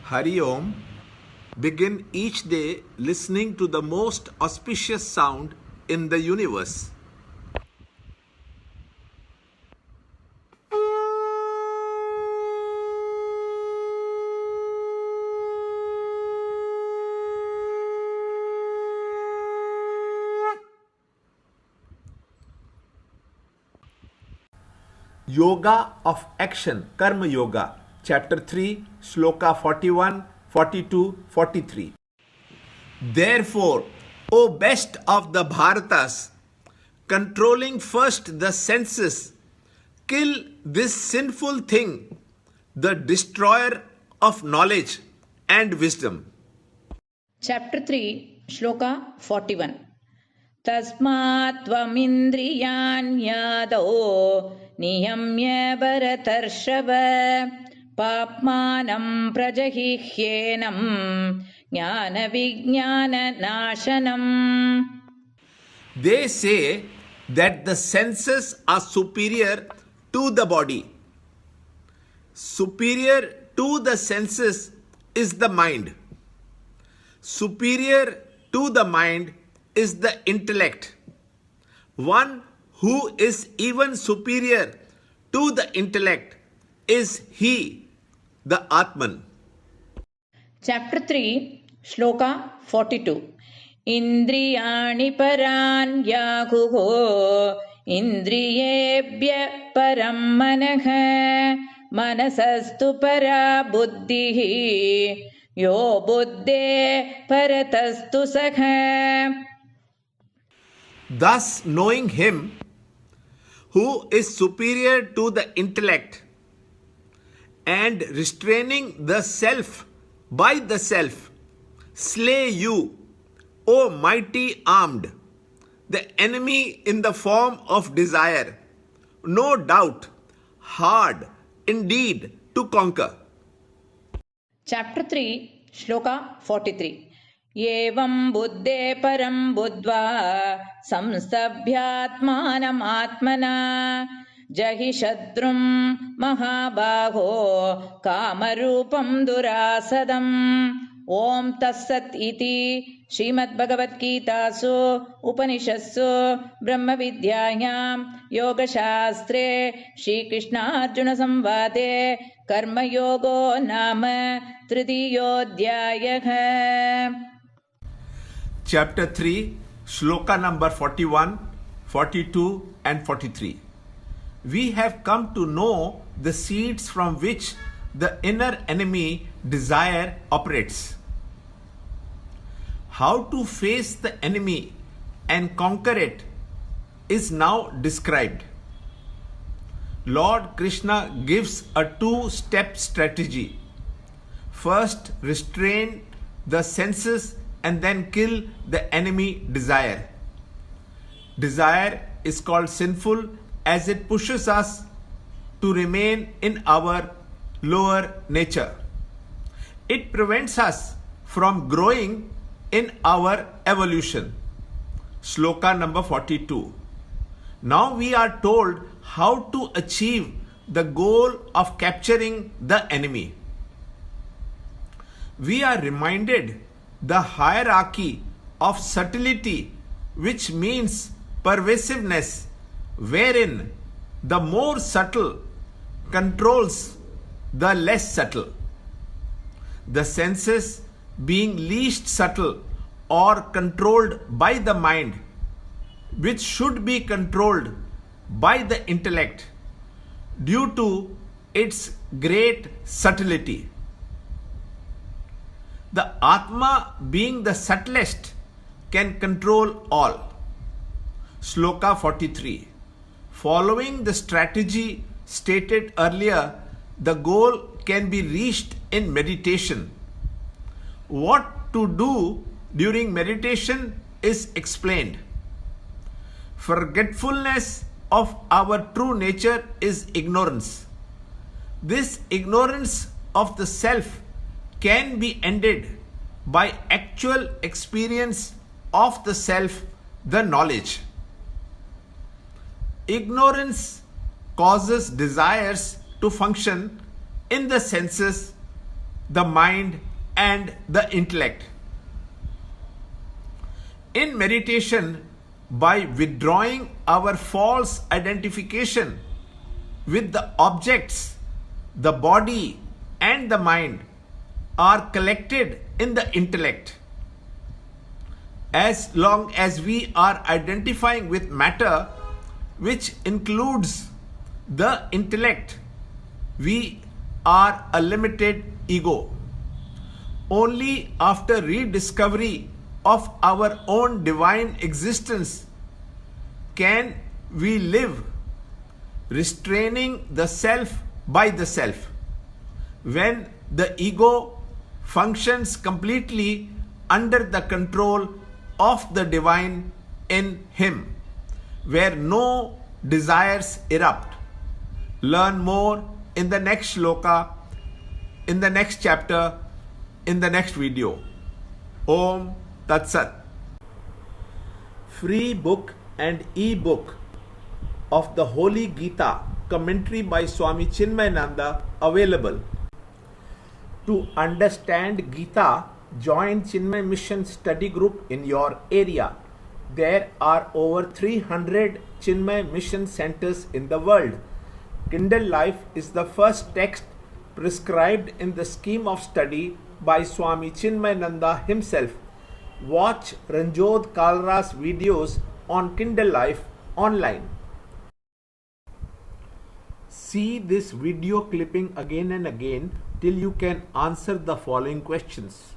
Hari Om. Begin each day listening to the most auspicious sound in the universe. Yoga of Action, Karma Yoga, Chapter 3, Shloka 41, 42, 43. Therefore, O best of the Bharatas, controlling first the senses, kill this sinful thing, the destroyer of knowledge and wisdom. Chapter 3, Shloka 41. Tasmat tvamindriyanyato niyamya bharatarshava papmanam prajahihyenam jnana vijnana nashanam. They say that the senses are superior to the body. Superior to the senses is the mind. Superior to the mind is the intellect. One who is even superior to the intellect is he, the Atman. Chapter 3, Shloka 42. Indriyani paran yaguho indriyebhya param manah manasastu para buddhihi yo buddhe paratastu sakha. Thus, knowing him who is superior to the intellect and restraining the self by the self, slay you, O mighty armed, the enemy in the form of desire, no doubt, hard indeed to conquer. Chapter 3, Shloka 43. Evam buddhe param buddva samstabhyatmanam atmana jahi shadrum mahabaho kamarupam durasadam. Om tassat iti Srimad Bhagavad Gitasu Upanishadsu Brahma Vidyayam Yoga Shastre Shri Krishna Arjuna Samvade Karma Yogo Nama Tridiyodhyayah. Chapter 3, Shloka number 41, 42 and 43. We have come to know the seeds from which the inner enemy desire operates. How to face the enemy and conquer it is now described. Lord Krishna gives a two-step strategy. First, restrain the senses and then kill the enemy desire. Desire is called sinful as it pushes us to remain in our lower nature. It prevents us from growing in our evolution. Shloka number 42. Now we are told how to achieve the goal of capturing the enemy. We are reminded the hierarchy of subtlety, which means pervasiveness, wherein the more subtle controls the less subtle. The senses being least subtle or controlled by the mind, which should be controlled by the intellect due to its great subtlety. The Atma, being the subtlest, can control all. Shloka 43. Following the strategy stated earlier, the goal can be reached in meditation. What to do during meditation is explained. Forgetfulness of our true nature is ignorance. This ignorance of the self can be ended by actual experience of the self, the knowledge. Ignorance causes desires to function in the senses the mind, and the intellect. In meditation, by withdrawing our false identification with the objects, the body and the mind are collected in the intellect. As long as we are identifying with matter, which includes the intellect, we are a limited ego. Only after rediscovery of our own divine existence can we live, restraining the self by the self. When the ego functions completely under the control of the divine in him, where no desires erupt. Learn more in the next shloka, in the next chapter, in the next video. Om Tat Sat. Free book and e-book of the Holy Gita, commentary by Swami Chinmayananda, available. To understand Gita, join Chinmay Mission study group in your area. There are over 300 Chinmay Mission centers in the world. Kindle Life is the first text prescribed in the scheme of study by Swami Chinmayananda himself. Watch Ranjod Kalra's videos on Kindle Life online. See this video clipping again and again till you can answer the following questions.